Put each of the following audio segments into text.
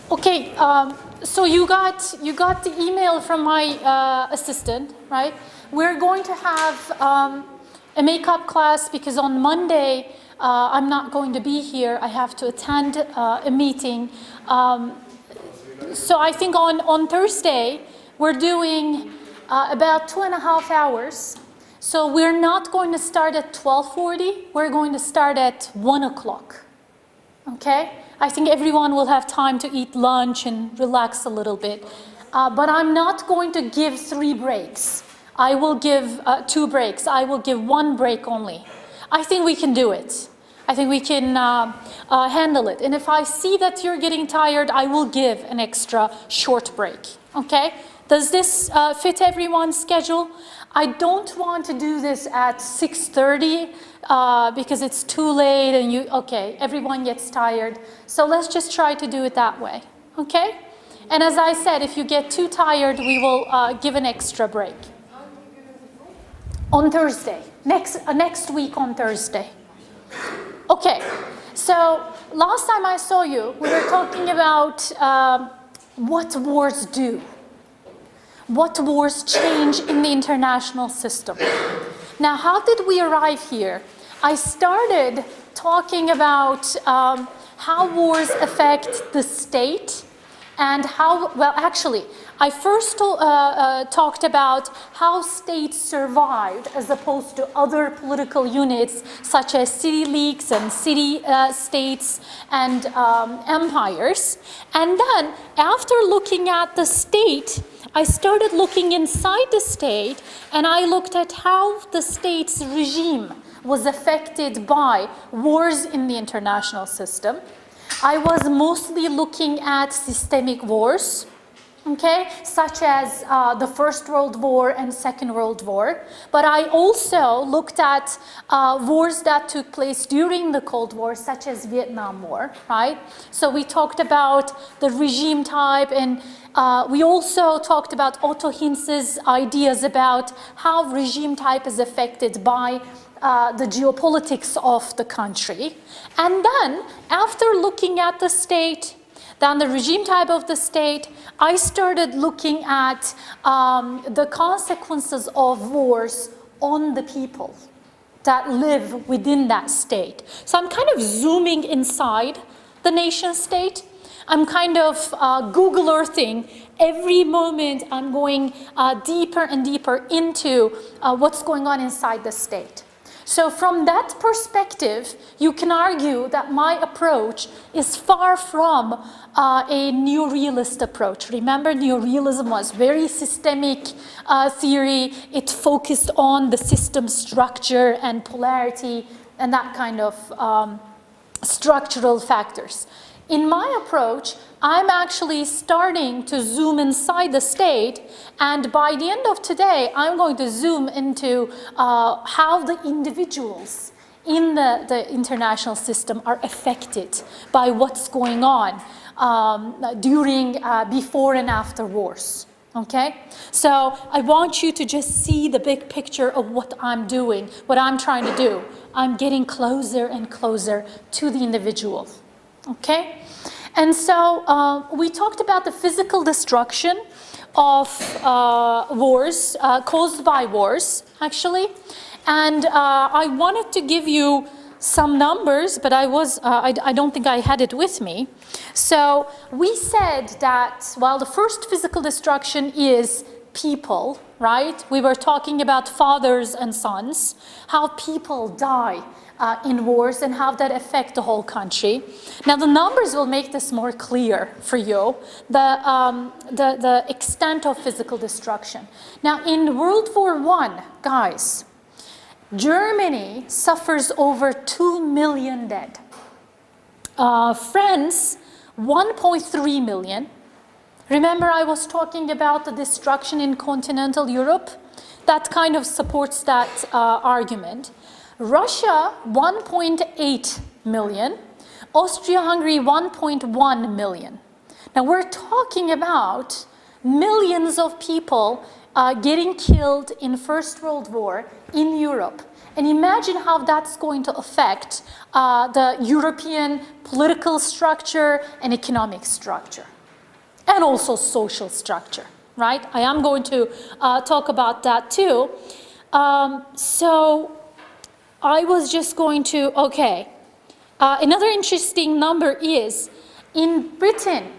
Okay, so you got the email from my assistant, right? We're going to have a makeup class because on Monday I'm not going to be here. I have to attend a meeting. So I think on Thursday we're doing about 2.5 hours. So we're not going to start at 12:40. We're going to start at 1 o'clock. Okay? I think everyone will have time to eat lunch and relax a little bit. But I'm not going to give 3 breaks. I will give 2 breaks. I will give 1 break only. I think we can do it. I think we can handle it. And if I see that you're getting tired, I will give an extra short break. Okay? Does this fit everyone's schedule? I don't want to do this at 6:30 because it's too late and everyone gets tired. So let's just try to do it that way, okay? And as I said, if you get too tired, we will give an extra break. On Thursday, next week on Thursday. Okay, so last time I saw you, we were talking about what wars do. What wars change in the international system. Now, how did we arrive here? I started talking about how wars affect the state and how, well, actually, I first talked about how states survived as opposed to other political units such as city leagues and city states and empires. And then, after looking at the state, I started looking inside the state and I looked at how the state's regime was affected by wars in the international system. I was mostly looking at systemic wars, okay, such as the First World War and Second World War. But I also looked at wars that took place during the Cold War, such as Vietnam War, right? So we talked about the regime type, and we also talked about Otto Hinz's ideas about how regime type is affected by the geopolitics of the country. And then, after looking at the state, then the regime type of the state, I started looking at the consequences of wars on the people that live within that state. So I'm kind of zooming inside the nation state. I'm kind of Google Earthing. Every moment I'm going deeper and deeper into what's going on inside the state. So from that perspective, you can argue that my approach is far from a neorealist approach. Remember, neorealism was very systemic theory. It focused on the system structure and polarity and that kind of structural factors. In my approach, I'm actually starting to zoom inside the state, and by the end of today, I'm going to zoom into how the individuals in the international system are affected by what's going on during, before and after wars. Okay? So I want you to just see the big picture of what I'm doing, what I'm trying to do. I'm getting closer and closer to the individual. Okay? And so we talked about the physical destruction of wars, caused by wars, actually. And I wanted to give you some numbers, but I don't think I had it with me. So we said that while the first physical destruction is people, right? We were talking about fathers and sons, how people die in wars and how that affect the whole country. Now the numbers will make this more clear for you, the extent of physical destruction. Now in World War I, guys, Germany suffers over 2 million dead. France, 1.3 million. Remember I was talking about the destruction in continental Europe? That kind of supports that argument. Russia, 1.8 million. Austria-Hungary, 1.1 million. Now we're talking about millions of people getting killed in First World War in Europe. And imagine how that's going to affect the European political structure and economic structure. and also social structure, right? I am going to talk about that too. So I was just going to, okay. Another interesting number is, in Britain,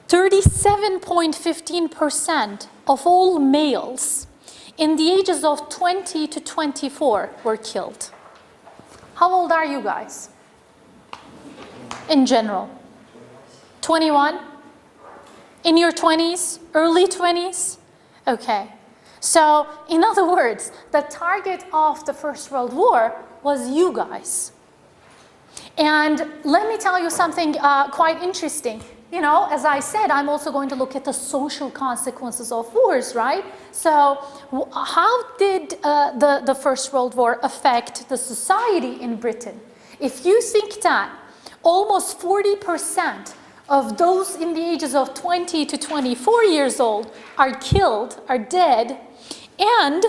37.15% of all males in the ages of 20 to 24 were killed. How old are you guys? In general? 21? In your 20s? Early 20s? Okay. So, in other words, the target of the First World War was you guys. And let me tell you something quite interesting. You know, as I said, I'm also going to look at the social consequences of wars, right? So how did the First World War affect the society in Britain? If you think that almost 40% of those in the ages of 20 to 24 years old are killed, are dead, and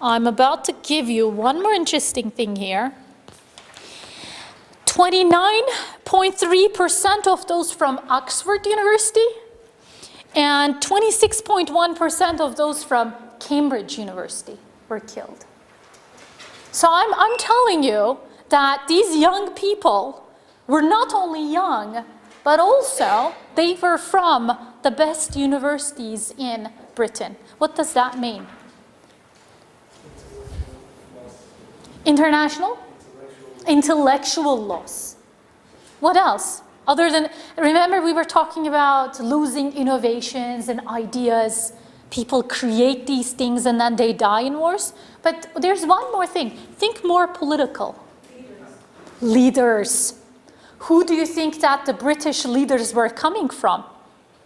I'm about to give you one more interesting thing here. 29.3% of those from Oxford University and 26.1% of those from Cambridge University were killed. So I'm telling you that these young people were not only young, but also they were from the best universities in Britain. What does that mean? International? Intellectual loss. What else? Other than, remember we were talking about losing innovations and ideas. People create these things and then they die in wars. But there's one more thing. Think more political. Leaders. Who do you think that the British leaders were coming from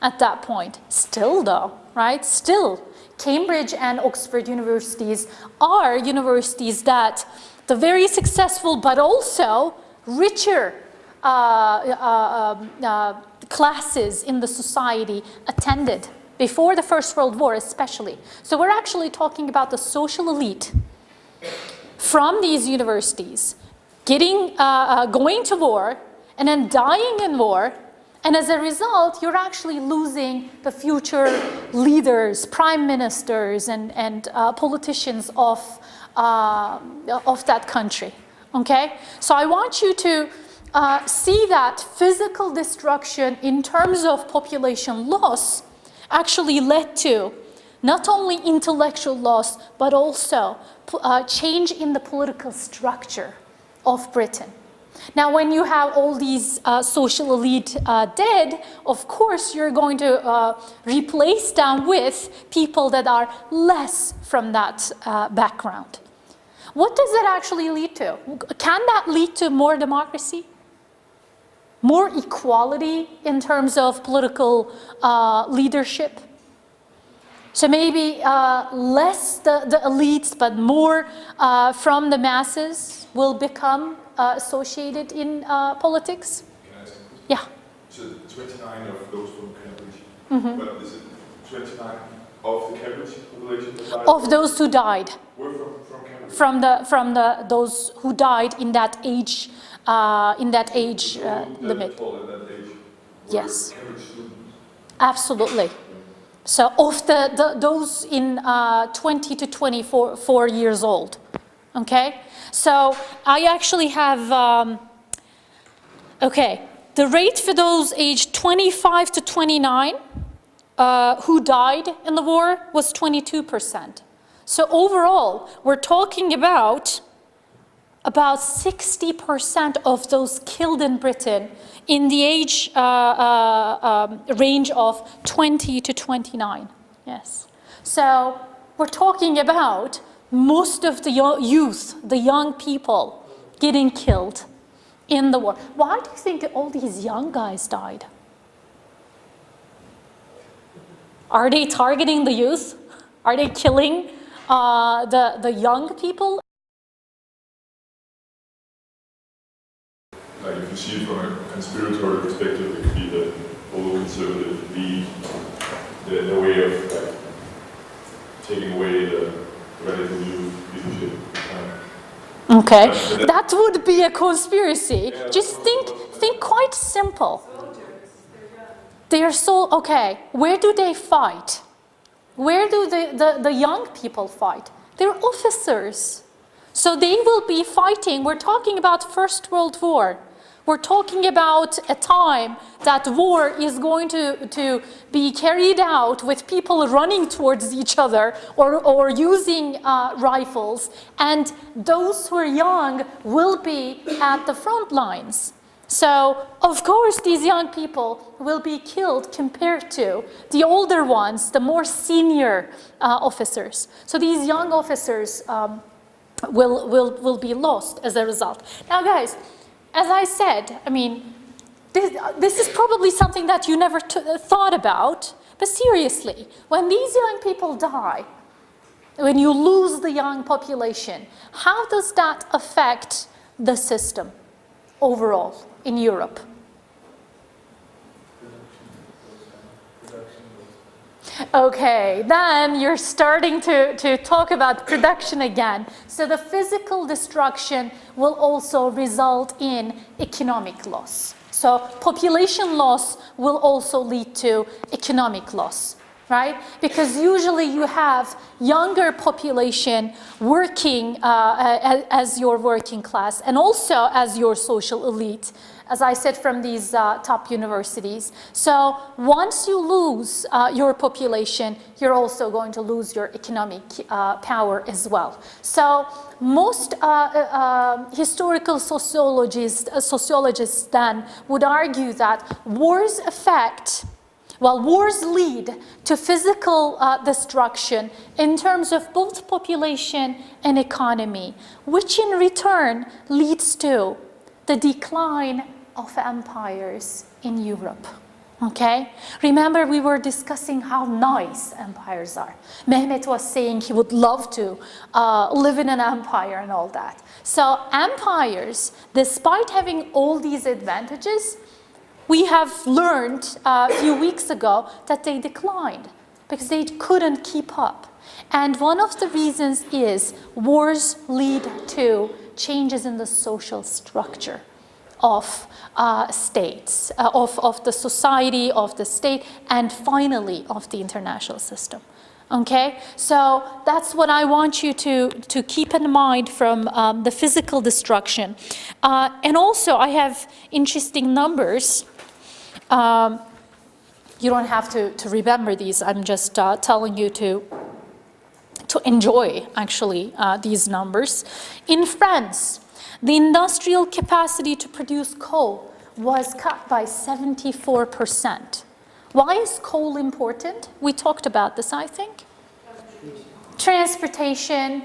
at that point? Still though, right? Still. Cambridge and Oxford universities are universities that the very successful but also richer classes in the society attended before the First World War especially. So we're actually talking about the social elite from these universities going to war and then dying in war, and as a result you're actually losing the future leaders, prime ministers and politicians of that country, okay? So I want you to see that physical destruction in terms of population loss actually led to not only intellectual loss, but also change in the political structure of Britain. Now, when you have all these social elite dead, of course, you're going to replace them with people that are less from that background. What does that actually lead to? Can that lead to more democracy? More equality in terms of political leadership? So maybe less the elites, but more from the masses will become associated in politics? Can I ask a question? Yeah. So 29 of those from Cambridge, but is it 29 of the Cambridge population that died? Of those who died. Were from Cambridge? From those who died in that age limit. That age, Yes. Cambridge students? Absolutely. So of those in 20 to 24 years old, okay? So I actually have, okay, the rate for those aged 25 to 29 who died in the war was 22%. So overall, we're talking about 60% of those killed in Britain in the age range of 20 to 29. Yes. So we're talking about most of the youth, the young people, getting killed in the war. Why do you think all these young guys died? Are they targeting the youth? Are they killing the young people? Like if you see it from a conspiratorial perspective, it could be the old conservative lead, the way of like, taking away the radical youth leadership. Okay, that would be a conspiracy. Yeah, just think quite simple. They are so, okay, where do they fight? Where do the young people fight? They're officers. So they will be fighting. We're talking about First World War. We're talking about a time that war is going to be carried out with people running towards each other or using rifles. And those who are young will be at the front lines. So, of course, these young people will be killed compared to the older ones, the more senior officers. So these young officers will be lost as a result. Now, guys, as I said, I mean, this is probably something that you never thought about, but seriously, when these young people die, when you lose the young population, how does that affect the system overall in Europe? Okay, then you're starting to talk about production again. So the physical destruction will also result in economic loss. So population loss will also lead to economic loss, right? Because usually you have younger population working as your working class and also as your social elite, as I said, from these top universities. So once you lose your population, you're also going to lose your economic power as well. So most historical sociologists then would argue that wars affect, well, wars lead to physical destruction in terms of both population and economy, which in return leads to the decline of empires in Europe. Okay? Remember, we were discussing how nice empires are. Mehmet was saying he would love to live in an empire and all that. So empires, despite having all these advantages, we have learned a few weeks ago that they declined because they couldn't keep up. And one of the reasons is wars lead to changes in the social structure of states, of the society, of the state, and finally of the international system. Okay, so that's what I want you to keep in mind from the physical destruction. And also I have interesting numbers. You don't have to remember these. I'm just telling you to enjoy, actually, these numbers. In France, the industrial capacity to produce coal was cut by 74%. Why is coal important? We talked about this, I think. Transportation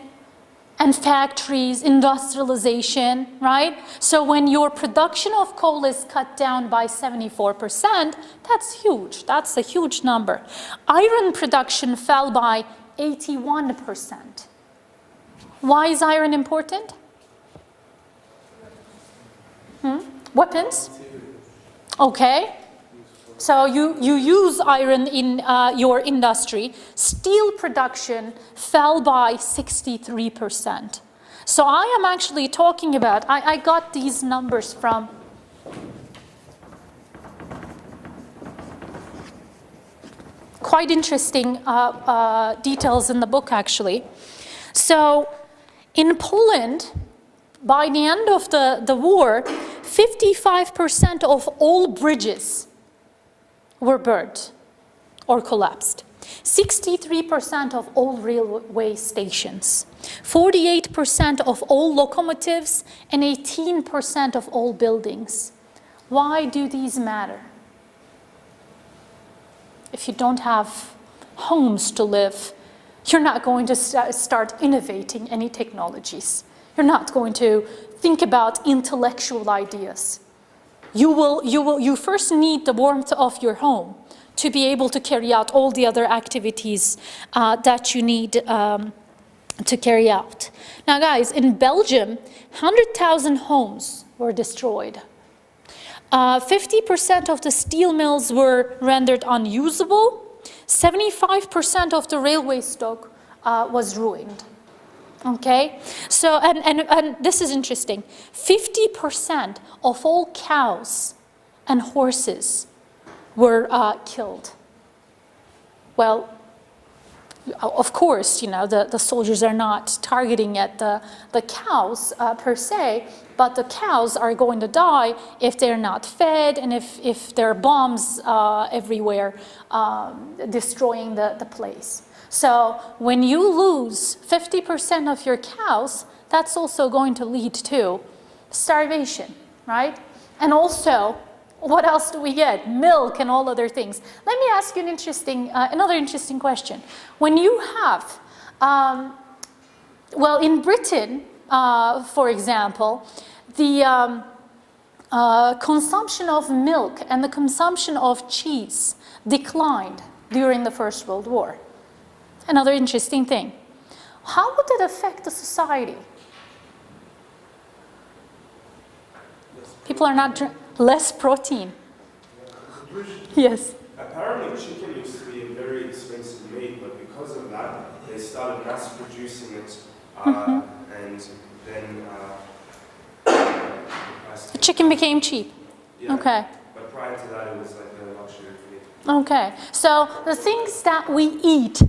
and factories, industrialization, right? So when your production of coal is cut down by 74%, that's huge. That's a huge number. Iron production fell by 81%. Why is iron important? Weapons? Okay. So you use iron in your industry. Steel production fell by 63%. So I am actually talking about, I got these numbers from quite interesting details in the book, actually. So in Poland, by the end of the war, 55% of all bridges were burned or collapsed. 63% of all railway stations, 48% of all locomotives, and 18% of all buildings. Why do these matter? If you don't have homes to live, you're not going to start innovating any technologies. You're not going to think about intellectual ideas. You first need the warmth of your home to be able to carry out all the other activities that you need to carry out. Now, guys, in Belgium, 100,000 homes were destroyed. 50% of the steel mills were rendered unusable. 75% of the railway stock was ruined. Okay, so, and this is interesting, 50% of all cows and horses were killed. Well, of course, you know, the soldiers are not targeting at the cows per se, but the cows are going to die if they're not fed and if there are bombs everywhere destroying the place. So when you lose 50% of your cows, that's also going to lead to starvation, right? And also, what else do we get? Milk and all other things. Let me ask you another interesting question. When you have, well, in Britain, for example, the consumption of milk and the consumption of cheese declined during the First World War. Another interesting thing. How would that affect the society? People are not less protein. Yes. Apparently chicken used to be a very expensive meat, but because of that, they started mass producing it, and then the chicken became cheap. Yeah, okay. But prior to that, it was like a luxury food. Okay. So the things that we eat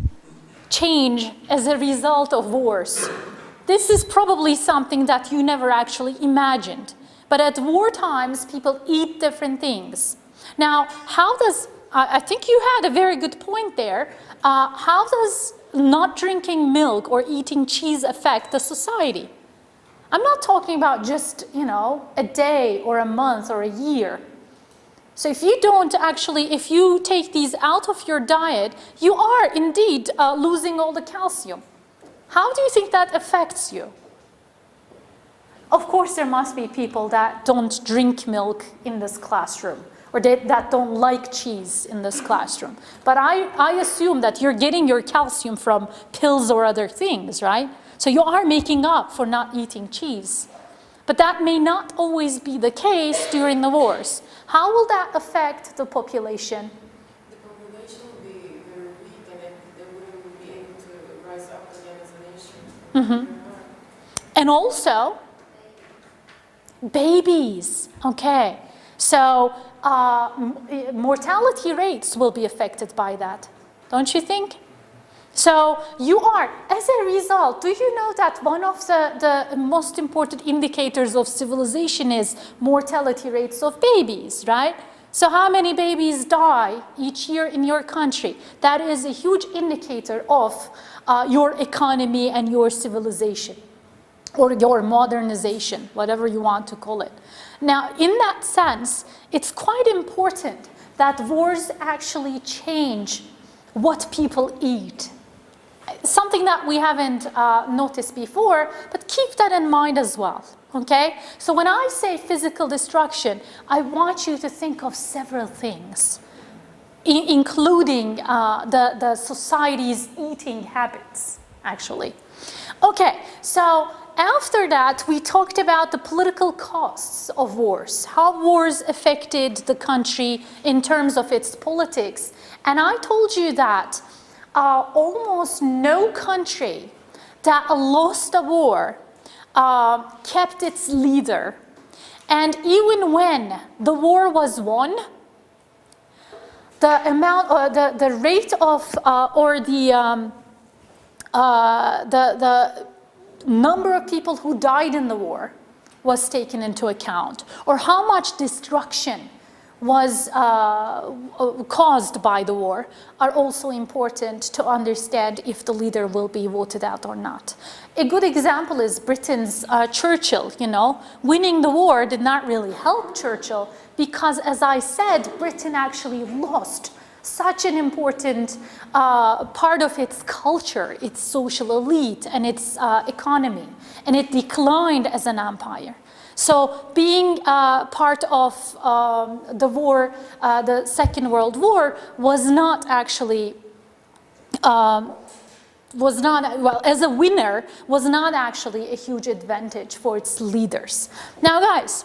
change as a result of wars. This is probably something that you never actually imagined. But at war times, people eat different things. Now, how does, I think you had a very good point there, how does not drinking milk or eating cheese affect the society? I'm not talking about just, you know, a day or a month or a year. So if you don't actually, if you take these out of your diet, you are indeed losing all the calcium. How do you think that affects you? Of course, there must be people that don't drink milk in this classroom, or that don't like cheese in this classroom. But I assume that you're getting your calcium from pills or other things, right? So you are making up for not eating cheese. But that may not always be the case during the wars. How will that affect the population? The population will be very weak, and they wouldn't be able to rise up again as a nation. And also, babies, okay. So mortality rates will be affected by that, don't you think? So you are, as a result, do you know that one of the most important indicators of civilization is mortality rates of babies, right? So how many babies die each year in your country? That is a huge indicator of your economy and your civilization, or your modernization, whatever you want to call it. Now, in that sense, it's quite important that wars actually change what people eat. Something that we haven't noticed before, but keep that in mind as well, okay? So when I say physical destruction, I want you to think of several things, including the society's eating habits, actually. Okay, so after that, we talked about the political costs of wars, how wars affected the country in terms of its politics. And I told you that almost no country that lost a war kept its leader. And even when the war was won, the amount, the rate of, or the number of people who died in the war was taken into account, or how much destruction was caused by the war, are also important to understand if the leader will be voted out or not. A good example is Britain's Churchill, you know. Winning the war did not really help Churchill because, as I said, Britain actually lost such an important part of its culture, its social elite, and its economy, and it declined as an empire. So being part of the war, the Second World War, was not actually, well, as a winner, was not actually a huge advantage for its leaders. Now, guys,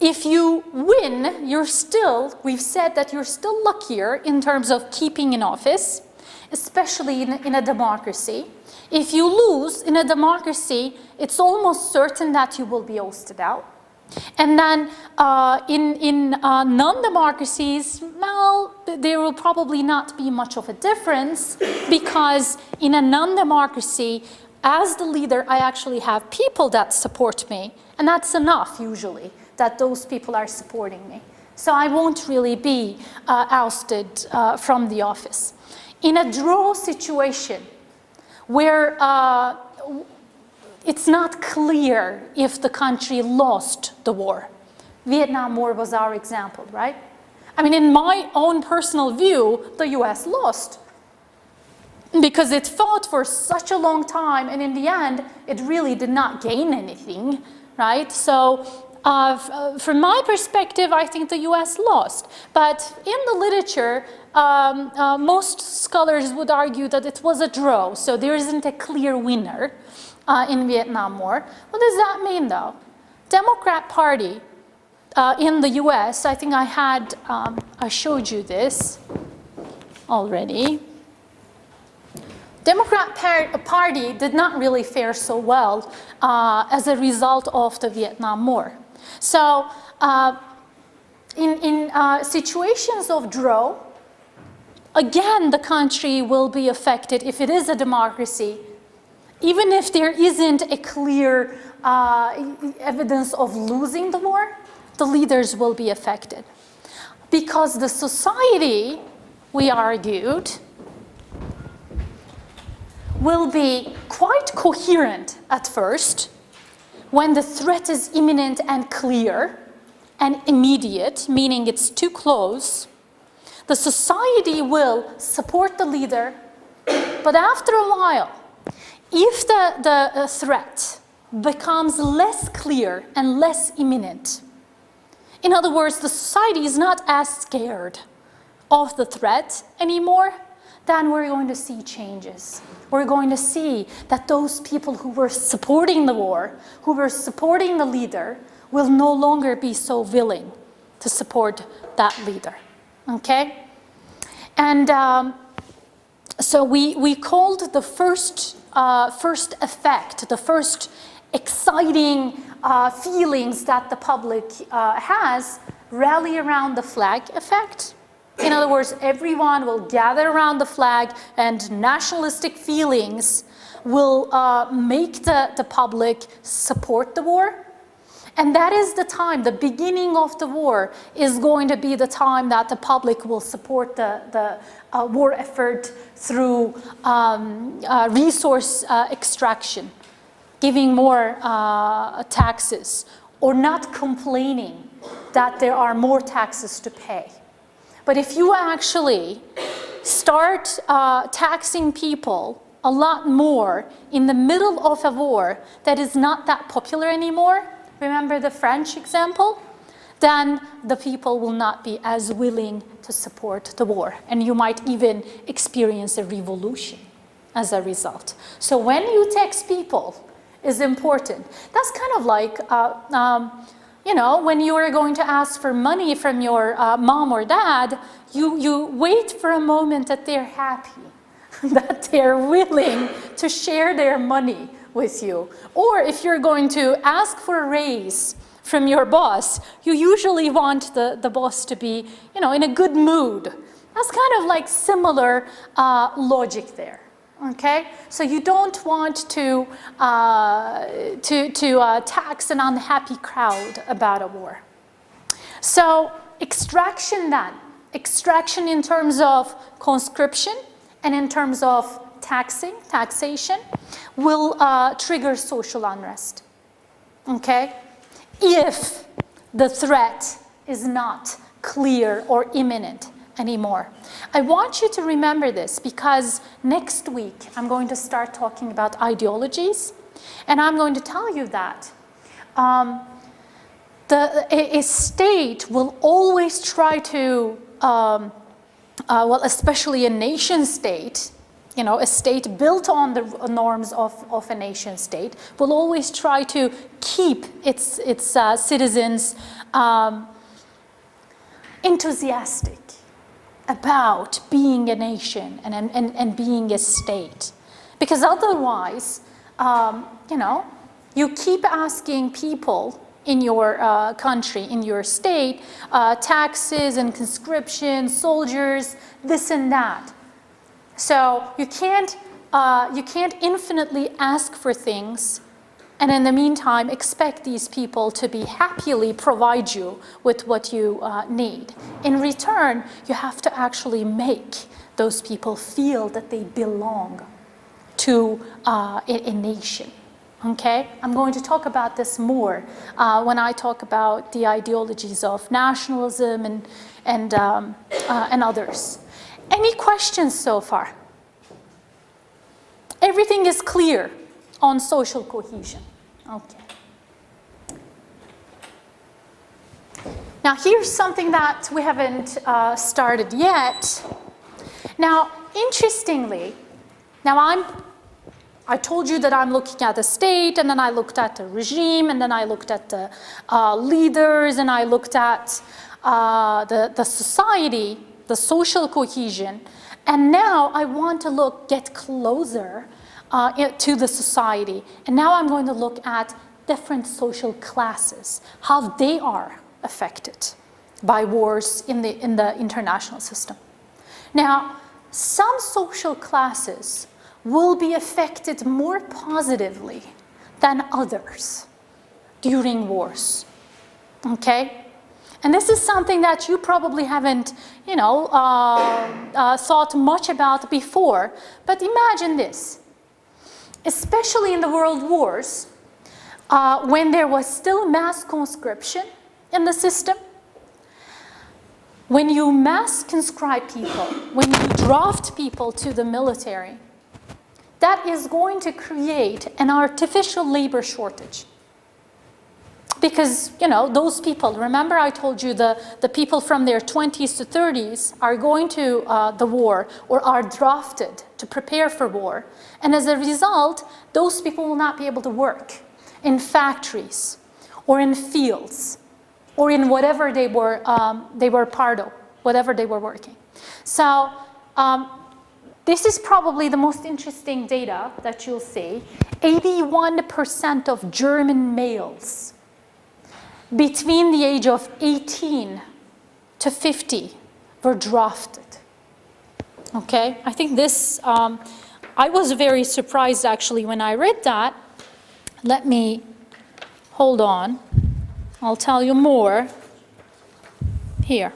if you win, you're still, we've said that you're still luckier in terms of keeping in office, especially in a democracy. If you lose in a democracy, it's almost certain that you will be ousted out. And then in non-democracies, well, there will probably not be much of a difference, because in a non-democracy, as the leader, I actually have people that support me, and that's enough usually, that those people are supporting me. So I won't really be ousted from the office. In a draw situation where it's not clear if the country lost the war. Vietnam War was our example, right? I mean, in my own personal view, the US lost, because it fought for such a long time, and in the end, it really did not gain anything, right? So from my perspective, I think the US lost. But in the literature, most scholars would argue that it was a draw, so there isn't a clear winner in Vietnam War. What does that mean, though? Democrat Party in the US, I think I showed you this already. Democrat Party did not really fare so well as a result of the Vietnam War. So in situations of draw, again, the country will be affected if it is a democracy, even if there isn't a clear evidence of losing the war, the leaders will be affected. Because the society, we argued, will be quite coherent at first when the threat is imminent and clear and immediate, meaning it's too close. The society will support the leader, but after a while, if the threat becomes less clear and less imminent, in other words, the society is not as scared of the threat anymore, then we're going to see changes. We're going to see that those people who were supporting the war, who were supporting the leader, will no longer be so willing to support that leader, okay? And so we called the first effect, the first exciting feelings that the public has, rally around the flag effect. In other words, everyone will gather around the flag, and nationalistic feelings will make the public support the war. And that is the time, the beginning of the war is going to be the time that the public will support the war effort through resource extraction, giving more taxes, or not complaining that there are more taxes to pay. But if you actually start taxing people a lot more in the middle of a war that is not that popular anymore, remember the French example, then the people will not be as willing to support the war. And you might even experience a revolution as a result. So when you tax people is important. That's kind of like, you know, when you are going to ask for money from your mom or dad, you wait for a moment that they're happy, that they're willing to share their money with you. Or if you're going to ask for a raise from your boss, you usually want the boss to be, you know, in a good mood. That's kind of like similar logic there. Okay, so you don't want to tax an unhappy crowd about a war. So extraction then, extraction in terms of conscription and in terms of taxation will trigger social unrest. Okay, if the threat is not clear or imminent anymore. I want you to remember this because next week I'm going to start talking about ideologies, and I'm going to tell you that a state will always try to, well, especially a nation state, you know, a state built on the norms of a nation state, will always try to keep its citizens enthusiastic about being a nation and being a state. Because otherwise, you know, you keep asking people in your country, in your state, taxes and conscription, soldiers, this and that. So you can't infinitely ask for things and in the meantime expect these people to be happily provide you with what you need. In return, you have to actually make those people feel that they belong to a nation. Okay, I'm going to talk about this more when I talk about the ideologies of nationalism and others. Any questions so far? Everything is clear on social cohesion. Okay. Now here's something that we haven't started yet. Now, interestingly, I told you that I'm looking at the state, and then I looked at the regime, and then I looked at the leaders, and I looked at the society, the social cohesion, and now I want to get closer to the society. And now I'm going to look at different social classes, how they are affected by wars in the international system. Now, some social classes will be affected more positively than others during wars, okay? And this is something that you probably haven't, thought much about before, but imagine this. Especially in the world wars, when there was still mass conscription in the system, when you mass conscribe people, when you draft people to the military, that is going to create an artificial labor shortage. Because, those people, remember I told you the people from their 20s to 30s are going to the war or are drafted to prepare for war. And as a result, those people will not be able to work in factories or in fields or in whatever they were part of, whatever they were working. So this is probably the most interesting data that you'll see. 81% of German males between the age of 18 to 50 were drafted. Okay, I think this, I was very surprised actually when I read that. Let me, hold on, I'll tell you more here.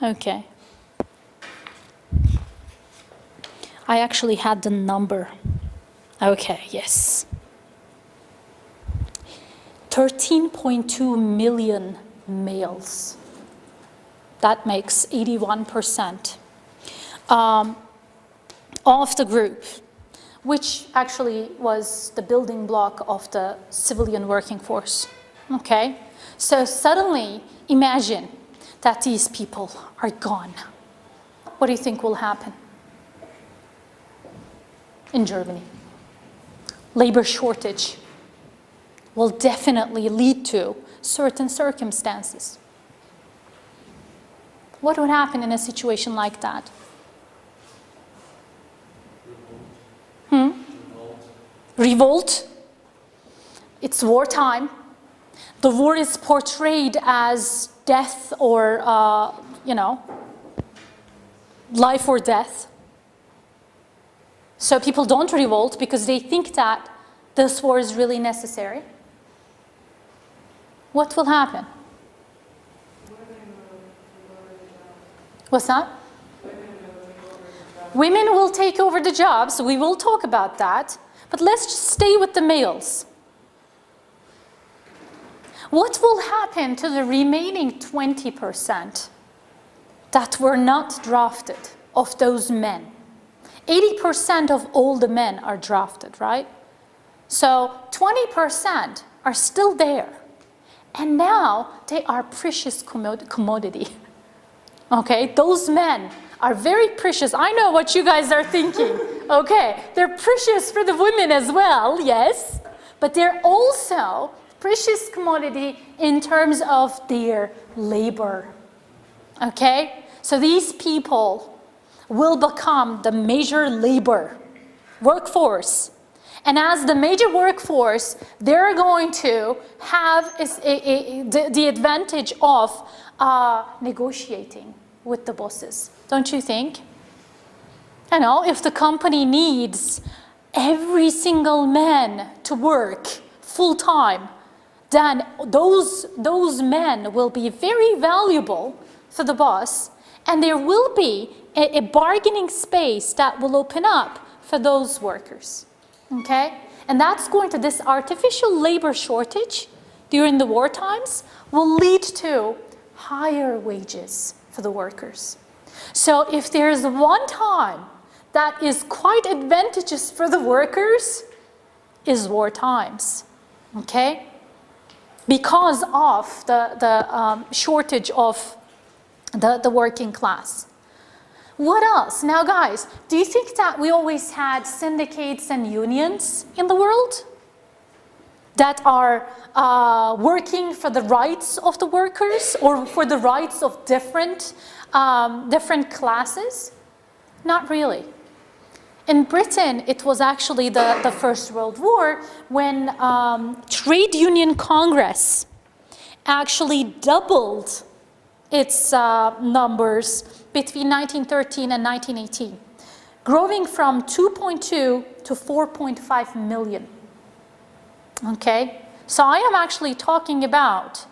Okay. I actually had the number. Okay, yes. 13.2 million males. That makes 81% of the group, which actually was the building block of the civilian working force. Okay? So suddenly, imagine that these people are gone. What do you think will happen in Germany? Labor shortage will definitely lead to certain circumstances. What would happen in a situation like that? Revolt. It's wartime. The war is portrayed as death or, life or death. So people don't revolt because they think that this war is really necessary. What will happen? What's that? Women will take over the jobs. We will talk about that. But let's just stay with the males. What will happen to the remaining 20% that were not drafted of those men? 80% of all the men are drafted, right? So 20% are still there. And now they are precious commodity. Okay, those men are very precious. I know what you guys are thinking. Okay, they're precious for the women as well, yes. But they're also precious commodity in terms of their labor. Okay, so these people will become the major labor workforce. And as the major workforce, they're going to have the advantage of negotiating with the bosses, don't you think? You know, if the company needs every single man to work full-time, then those men will be very valuable for the boss, and there will be a bargaining space that will open up for those workers, okay? And that's going to, this artificial labor shortage during the war times will lead to higher wages for the workers. So if there's one time that is quite advantageous for the workers, is war times, okay? Because of the shortage of the working class. What else? Now guys, do you think that we always had syndicates and unions in the world that are working for the rights of the workers or for the rights of different classes? Not really. In Britain, it was actually the First World War when Trade Union Congress actually doubled its numbers between 1913 and 1918, growing from 2.2 to 4.5 million. Okay, so I am actually talking about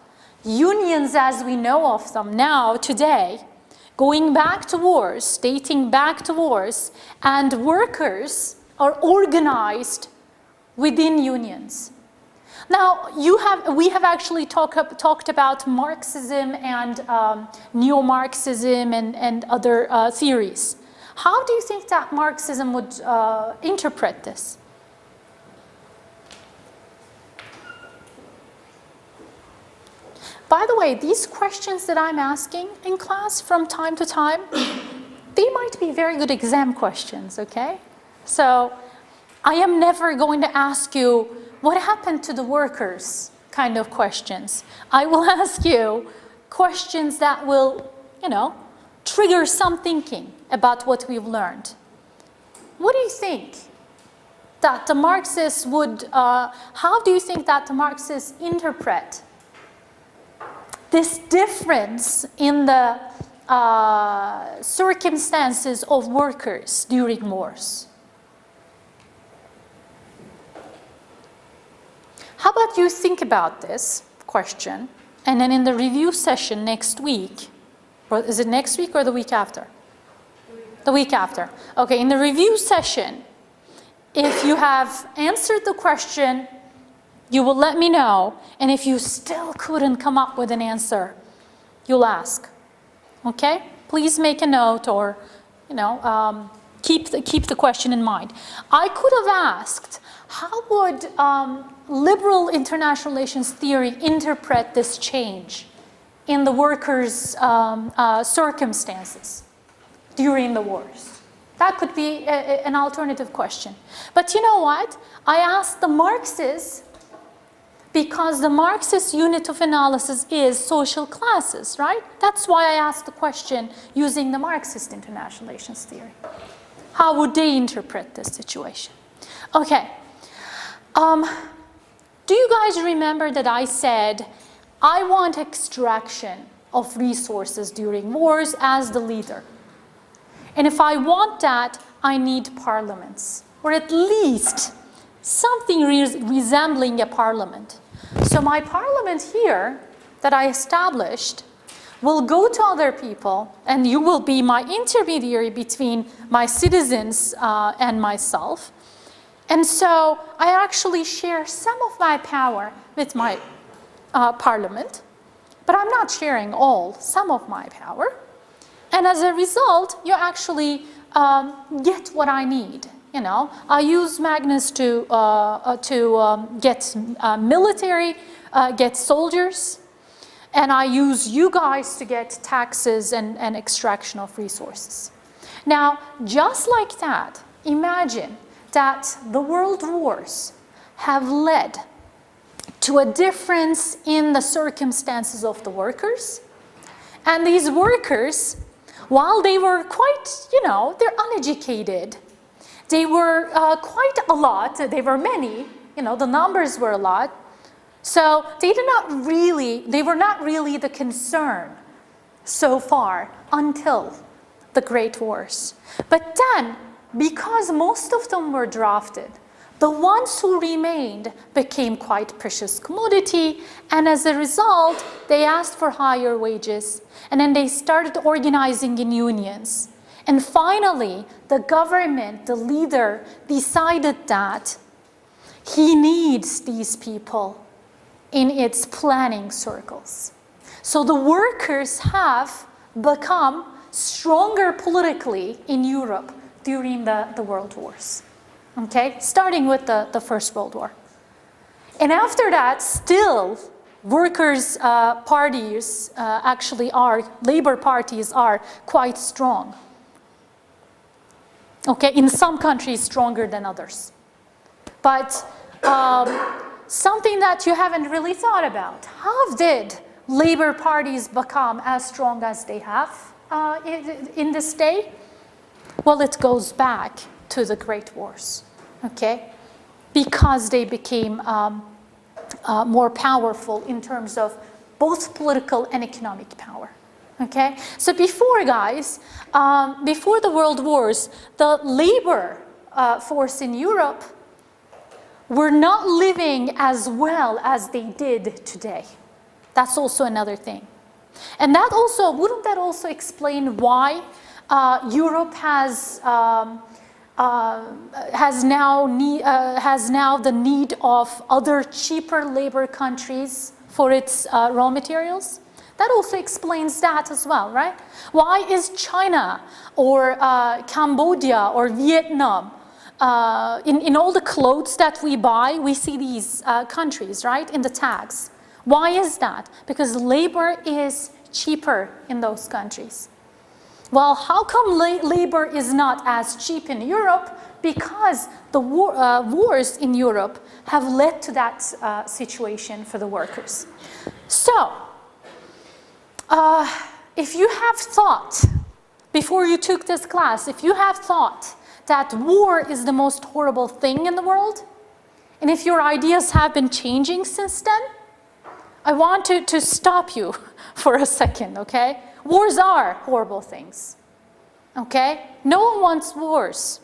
unions as we know of them now, today, going back to wars, dating back to wars, and workers are organized within unions. Now, we have actually talked about Marxism and neo-Marxism and other theories. How do you think that Marxism would interpret this? By the way, these questions that I'm asking in class from time to time, they might be very good exam questions, okay? So I am never going to ask you, what happened to the workers kind of questions. I will ask you questions that will, you know, trigger some thinking about what we've learned. What do you think that the Marxists would, how do you think that the Marxists interpret this difference in the circumstances of workers during wars? How about you think about this question, and then in the review session next week, or is it next week or the week after? The week after. Okay, in the review session, if you have answered the question, you will let me know, and if you still couldn't come up with an answer, you'll ask. Okay? Please make a note, or, you know, keep the question in mind. I could have asked, how would liberal international relations theory interpret this change in the workers' circumstances during the wars? That could be an alternative question. But you know what? I asked the Marxists because the Marxist unit of analysis is social classes, right? That's why I asked the question using the Marxist international relations theory. How would they interpret this situation? Okay. Do you guys remember that I said I want extraction of resources during wars as the leader? And if I want that, I need parliaments, or at least something resembling a parliament. So my parliament here that I established will go to other people, and you will be my intermediary between my citizens and myself. And so I actually share some of my power with my parliament, but I'm not sharing some of my power. And as a result, you actually get what I need. You know, I use Magnus to get military, get soldiers, and I use you guys to get taxes and extraction of resources. Now, just like that, imagine that the world wars have led to a difference in the circumstances of the workers. And these workers, while they were quite, you know, they're uneducated, They were quite a lot. They were many. You know, the numbers were a lot. So they were not really the concern so far until the Great Wars. But then, because most of them were drafted, the ones who remained became quite precious commodity, and as a result, they asked for higher wages, and then they started organizing in unions. And finally, the government, the leader, decided that he needs these people in its planning circles. So the workers have become stronger politically in Europe during the World Wars, okay? Starting with the First World War. And after that, still, workers' parties labor parties are quite strong. Okay, in some countries stronger than others. But something that you haven't really thought about, how did labor parties become as strong as they have in this day? Well, it goes back to the Great Wars, okay? Because they became more powerful in terms of both political and economic power, okay? So before, guys, before the World Wars, the labor force in Europe were not living as well as they did today. That's also another thing. And that also, wouldn't that also explain why Europe has now the need of other cheaper labor countries for its raw materials? That also explains that as well, right? Why is China or Cambodia or Vietnam, in all the clothes that we buy, we see these countries, right, in the tags. Why is that? Because labor is cheaper in those countries. Well, how come labor is not as cheap in Europe? Because the wars in Europe have led to that situation for the workers. So, if you have thought, before you took this class, if you have thought that war is the most horrible thing in the world, and if your ideas have been changing since then, I want to stop you for a second, okay? Wars are horrible things, okay? No one wants wars.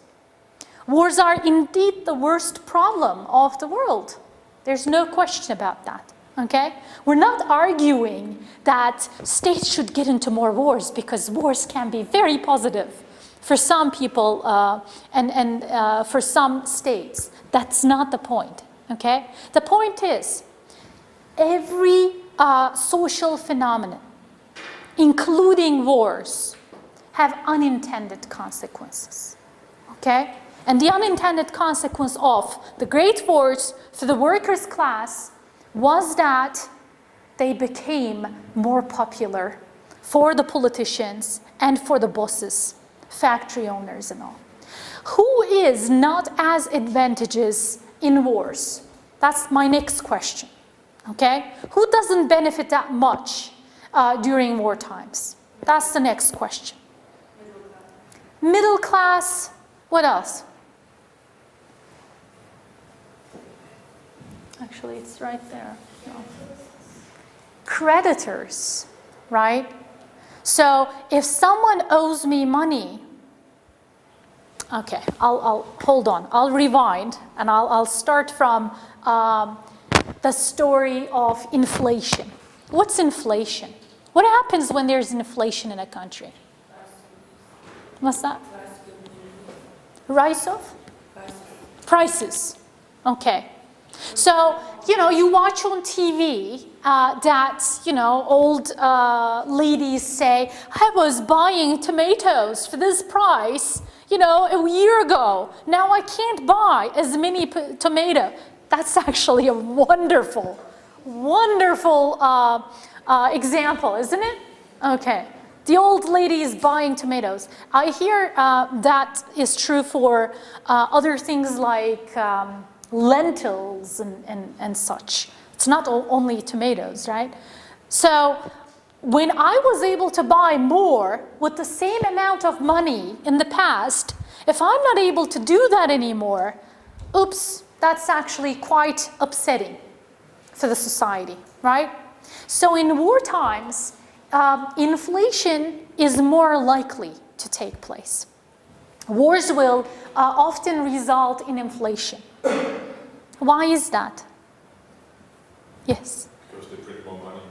Wars are indeed the worst problem of the world. There's no question about that, okay? We're not arguing that states should get into more wars because wars can be very positive for some people and for some states. That's not the point, okay? The point is, every social phenomenon, including wars, have unintended consequences, okay? And the unintended consequence of the Great Wars for the workers' class was that they became more popular for the politicians and for the bosses, factory owners and all. Who is not as advantageous in wars? That's my next question. Okay? Who doesn't benefit that much during war times? That's the next question. Middle class. What else? Actually, it's right there. No. Creditors, right? So if someone owes me money, okay, I'll hold on. I'll rewind and I'll start from the story of inflation. What's inflation? What happens when there's inflation in a country? What's that? Rise of? Prices. Okay. So, you know, you watch on TV that, you know, old ladies say, I was buying tomatoes for this price, you know, a year ago. Now I can't buy as many tomatoes. That's actually a wonderful, wonderful example, isn't it? Okay. The old lady is buying tomatoes. I hear that is true for other things like lentils and such. It's not only tomatoes, right? So when I was able to buy more with the same amount of money in the past, If I'm not able to do that anymore, oops, that's actually quite upsetting for the society, right? So in war times, inflation is more likely to take place. Wars will often result in inflation. Why is that? Yes? Because they print more money.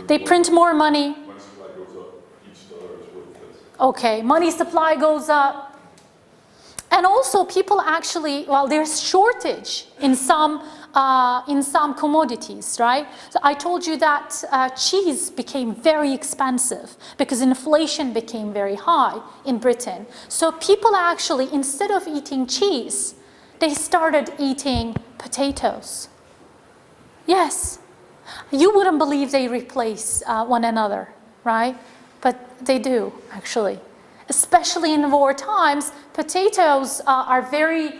They print more money. Money supply goes up, each dollar is worth less. Okay, money supply goes up. And also people actually, well, there's shortage in some commodities, right? So I told you that cheese became very expensive because inflation became very high in Britain. So people actually, instead of eating cheese, they started eating potatoes. Yes, you wouldn't believe they replace one another, right? But they do, actually. Especially in war times, potatoes are very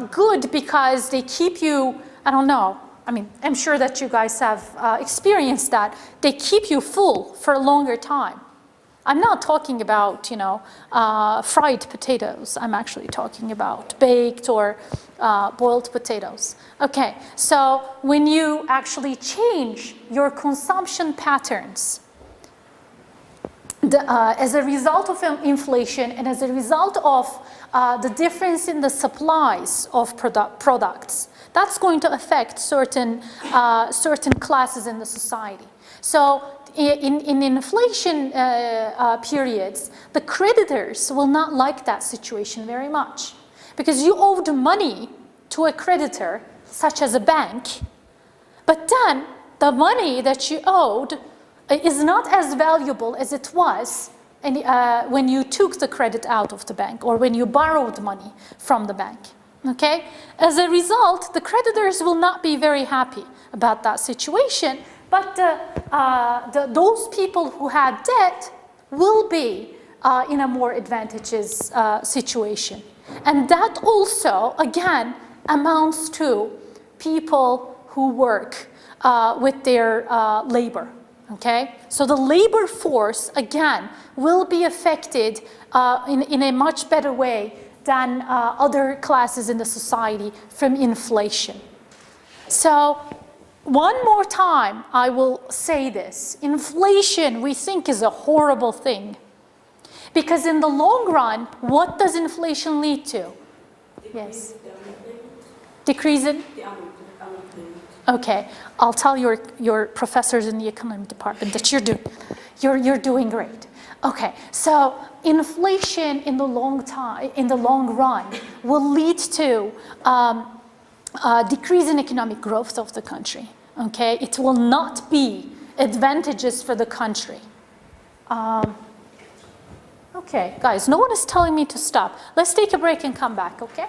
good because they keep you, I don't know, I mean, I'm sure that you guys have experienced that. They keep you full for a longer time. I'm not talking about, you know, fried potatoes. I'm actually talking about baked or boiled potatoes. Okay, so when you actually change your consumption patterns, as a result of inflation and as a result of the difference in the supplies of products, that's going to affect certain classes in the society. So in inflation periods, the creditors will not like that situation very much because you owed money to a creditor, such as a bank, but then the money that you owed is not as valuable as it was when you took the credit out of the bank or when you borrowed money from the bank. Okay? As a result, the creditors will not be very happy about that situation, but those people who had debt will be in a more advantageous situation. And that also, again, amounts to people who work with their labor. Okay, so the labor force, again, will be affected in a much better way than other classes in the society from inflation. So one more time, I will say this. Inflation, we think, is a horrible thing. Because in the long run, what does inflation lead to? Yes. Decrease in? Okay, I'll tell your professors in the economy department that you're doing great. Okay, so inflation in the long run will lead to decrease in economic growth of the country. Okay, it will not be advantageous for the country. Okay, guys, no one is telling me to stop. Let's take a break and come back. Okay.